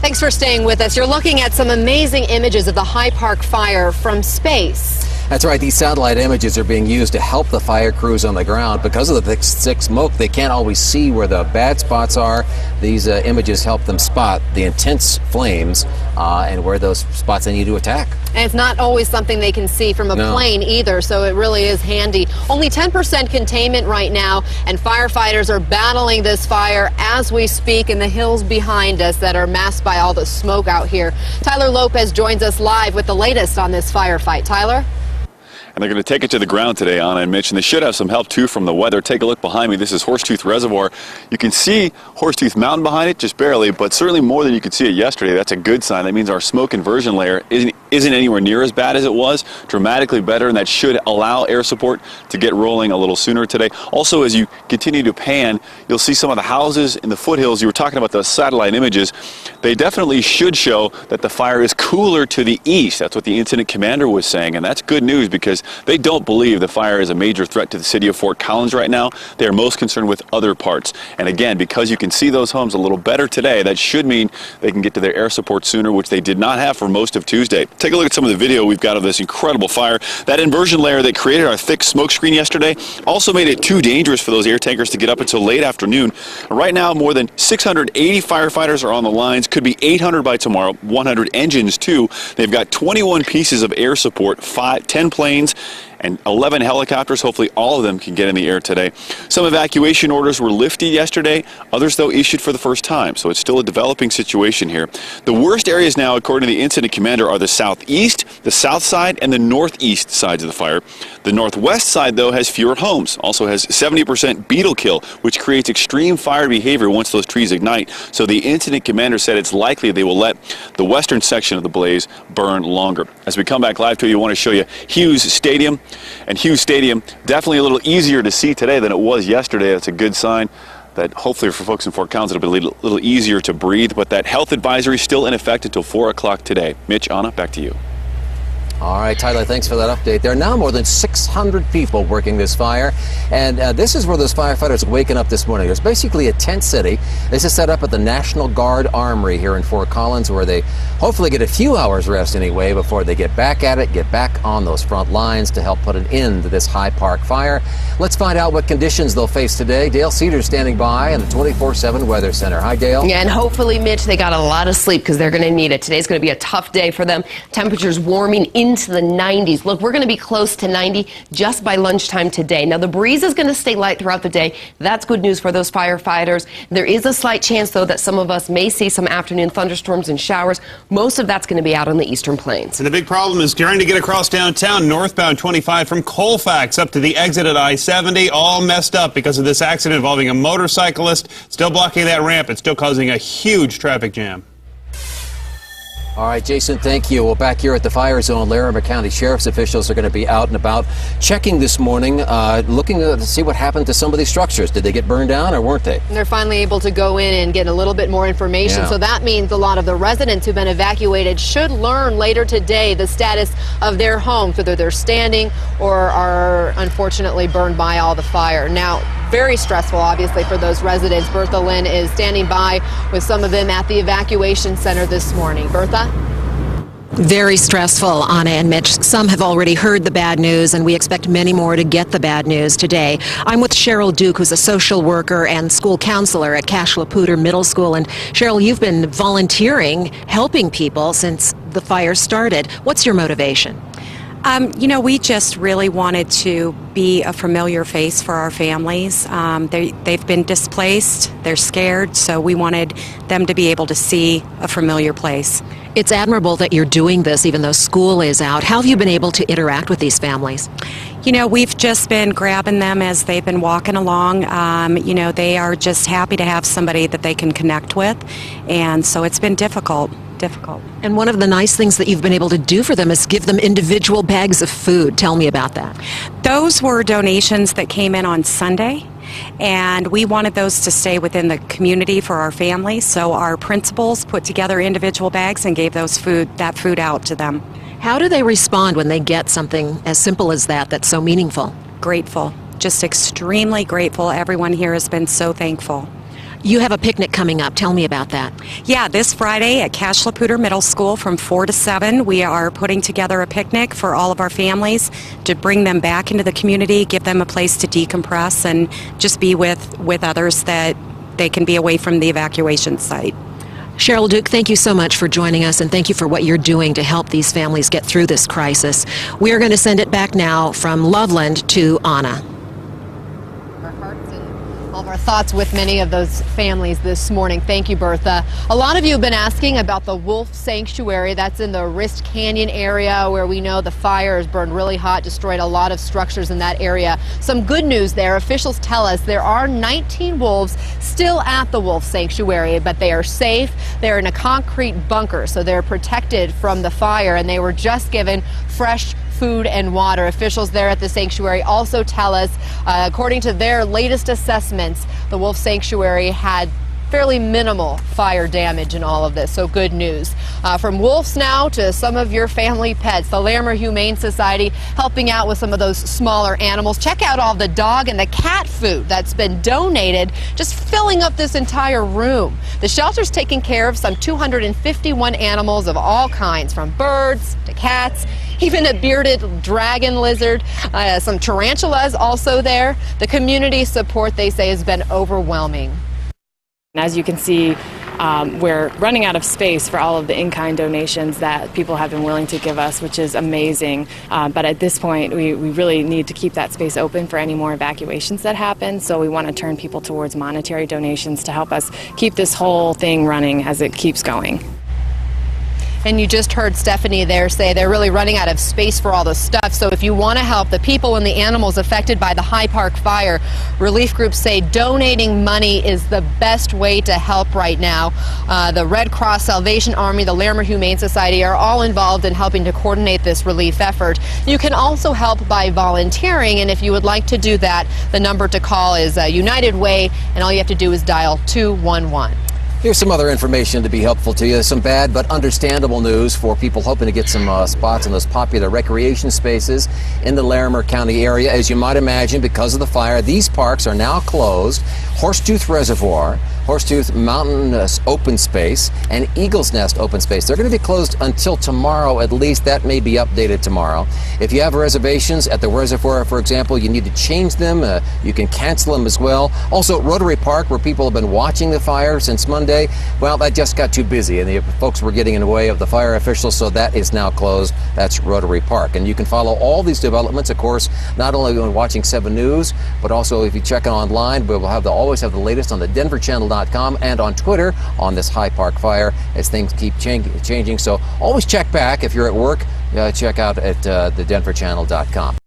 Thanks for staying with us. You're looking at some amazing images of the High Park fire from space. That's right. These satellite images are being used to help the fire crews on the ground. Because of the thick smoke, they can't always see where the bad spots are. These images help them spot the intense flames and where those spots they need to attack. And it's not always something they can see from a plane either, so it really is handy. Only 10% containment right now, and firefighters are battling this fire as we speak in the hills behind us that are masked by all the smoke out here. Tyler Lopez joins us live with the latest on this firefight. Tyler? And they're going to take it to the ground today, Anna and Mitch, and they should have some help, too, from the weather. Take a look behind me. This is Horsetooth Reservoir. You can see Horsetooth Mountain behind it, just barely, but certainly more than you could see it yesterday. That's a good sign. That means our smoke inversion layer isn't anywhere near as bad as it was, dramatically better, and that should allow air support to get rolling a little sooner today. Also, as you continue to pan, you'll see some of the houses in the foothills. You were talking about the satellite images. They definitely should show that the fire is cooler to the east. That's what the incident commander was saying, and that's good news because they don't believe the fire is a major threat to the city of Fort Collins right now. They are most concerned with other parts. And again, because you can see those homes a little better today, that should mean they can get to their air support sooner, which they did not have for most of Tuesday. Take a look at some of the video we've got of this incredible fire. That inversion layer that created our thick smoke screen yesterday also made it too dangerous for those air tankers to get up until late afternoon. Right now, more than 680 firefighters are on the lines. Could be 800 by tomorrow, 100 engines too. They've got 21 pieces of air support, 10 planes, and 11 helicopters. Hopefully all of them can get in the air today. Some evacuation orders were lifted yesterday. Others, though, issued for the first time. So it's still a developing situation here. The worst areas now, according to the incident commander, are the southeast, the south side, and the northeast sides of the fire. The northwest side, though, has fewer homes. Also has 70% beetle kill, which creates extreme fire behavior once those trees ignite. So the incident commander said it's likely they will let the western section of the blaze burn longer. As we come back live to you, I want to show you Hughes Stadium. And Hughes Stadium, definitely a little easier to see today than it was yesterday. That's a good sign that hopefully for folks in Fort Collins it'll be a little easier to breathe. But that health advisory is still in effect until 4 o'clock today. Mitch, Anna, back to you. All right, Tyler, thanks for that update. There are now more than 600 people working this fire, and this is where those firefighters are waking up this morning. There's basically a tent city. This is set up at the National Guard Armory here in Fort Collins, where they hopefully get a few hours rest anyway before they get back at it, get back on those front lines to help put an end to this High Park fire. Let's find out what conditions they'll face today. Dale Cedars standing by in the 24/7 Weather Center. Hi, Dale. Yeah, and hopefully, Mitch, they got a lot of sleep because they're going to need it. Today's going to be a tough day for them. Temperatures warming into the 90s. Look, we're going to be close to 90 just by lunchtime today. Now, the breeze is going to stay light throughout the day. That's good news for those firefighters. There is a slight chance, though, that some of us may see some afternoon thunderstorms and showers. Most of that's going to be out on the eastern plains. And the big problem is trying to get across downtown, northbound 25 from Colfax up to the exit at I-70, all messed up because of this accident involving a motorcyclist. Still blocking that ramp. It's still causing a huge traffic jam. All right, Jason, thank you. Well, back here at the fire zone, Larimer County Sheriff's officials are going to be out and about checking this morning, looking to see what happened to some of these structures. Did they get burned down or weren't they? And they're finally able to go in and get a little bit more information. Yeah. So that means a lot of the residents who've been evacuated should learn later today the status of their homes, whether they're standing or are unfortunately burned by all the fire. Now, very stressful, obviously, for those residents. Bertha Lynn is standing by with some of them at the evacuation center this morning. Bertha? Very stressful, Anna and Mitch. Some have already heard the bad news, and we expect many more to get the bad news today. I'm with Cheryl Duke, who's a social worker and school counselor at Cash-Laputer Middle School. And Cheryl, you've been volunteering, helping people since the fire started. What's your motivation? You know, we just really wanted to be a familiar face for our families. They've been displaced, they're scared, so we wanted them to be able to see a familiar place. It's admirable that you're doing this even though school is out. How have you been able to interact with these families? You know, we've just been grabbing them as they've been walking along. You know, they are just happy to have somebody that they can connect with, and so it's been difficult. And one of the nice things that you've been able to do for them is give them individual bags of food. Tell me about that. Those were donations that came in on Sunday, and we wanted those to stay within the community for our families, so our principals put together individual bags and gave that food out to them. How do they respond when they get something as simple as that that's so meaningful? Grateful, just extremely grateful. Everyone here has been so thankful. You have a picnic coming up. Tell me about that. Yeah, this Friday at Cash Laputer Middle School from 4 to 7, we are putting together a picnic for all of our families to bring them back into the community, give them a place to decompress, and just be with others that they can be away from the evacuation site. Cheryl Duke, thank you so much for joining us, and thank you for what you're doing to help these families get through this crisis. We are going to send it back now from Loveland to Anna. Our hearts and all of our thoughts with many of those families this morning. Thank you, Bertha. A lot of you have been asking about the wolf sanctuary. That's in the Wrist Canyon area, where we know the fire has burned really hot, destroyed a lot of structures in that area. Some good news there. Officials tell us there are 19 wolves still at the wolf sanctuary, but they are safe. They're in a concrete bunker, so they're protected from the fire, and they were just given fresh food and water. Officials there at the sanctuary also tell us, according to their latest assessments, the wolf sanctuary had fairly minimal fire damage in all of this, so good news. From wolves now to some of your family pets, the Larimer Humane Society helping out with some of those smaller animals. Check out all the dog and the cat food that's been donated, just filling up this entire room. The shelter's taking care of some 251 animals of all kinds, from birds to cats, even a bearded dragon lizard, some tarantulas also there. The community support, they say, has been overwhelming. As you can see, we're running out of space for all of the in-kind donations that people have been willing to give us, which is amazing. But at this point, we really need to keep that space open for any more evacuations that happen. So we want to turn people towards monetary donations to help us keep this whole thing running as it keeps going. And you just heard Stephanie there say they're really running out of space for all the stuff. So if you want to help the people and the animals affected by the High Park fire, relief groups say donating money is the best way to help right now. The Red Cross, Salvation Army, the Larimer Humane Society are all involved in helping to coordinate this relief effort. You can also help by volunteering, and if you would like to do that, the number to call is United Way, and all you have to do is dial 211. Here's some other information to be helpful to you. Some bad but understandable news for people hoping to get some spots in those popular recreation spaces in the Larimer County area. As you might imagine, because of the fire, these parks are now closed. Horsetooth Reservoir, Horsetooth Mountain Open Space, and Eagle's Nest Open Space. They're going to be closed until tomorrow at least. That may be updated tomorrow. If you have reservations at the reservoir, for example, you need to change them. You can cancel them as well. Also, Rotary Park, where people have been watching the fire since Monday, well, that just got too busy, and the folks were getting in the way of the fire officials, so that is now closed. That's Rotary Park. And you can follow all these developments, of course, not only when watching 7 News, but also if you check it online. We will always have the latest on the denverchannel.com and on Twitter on this High Park fire as things keep changing. So always check back if you're at work. Check out at the denverchannel.com.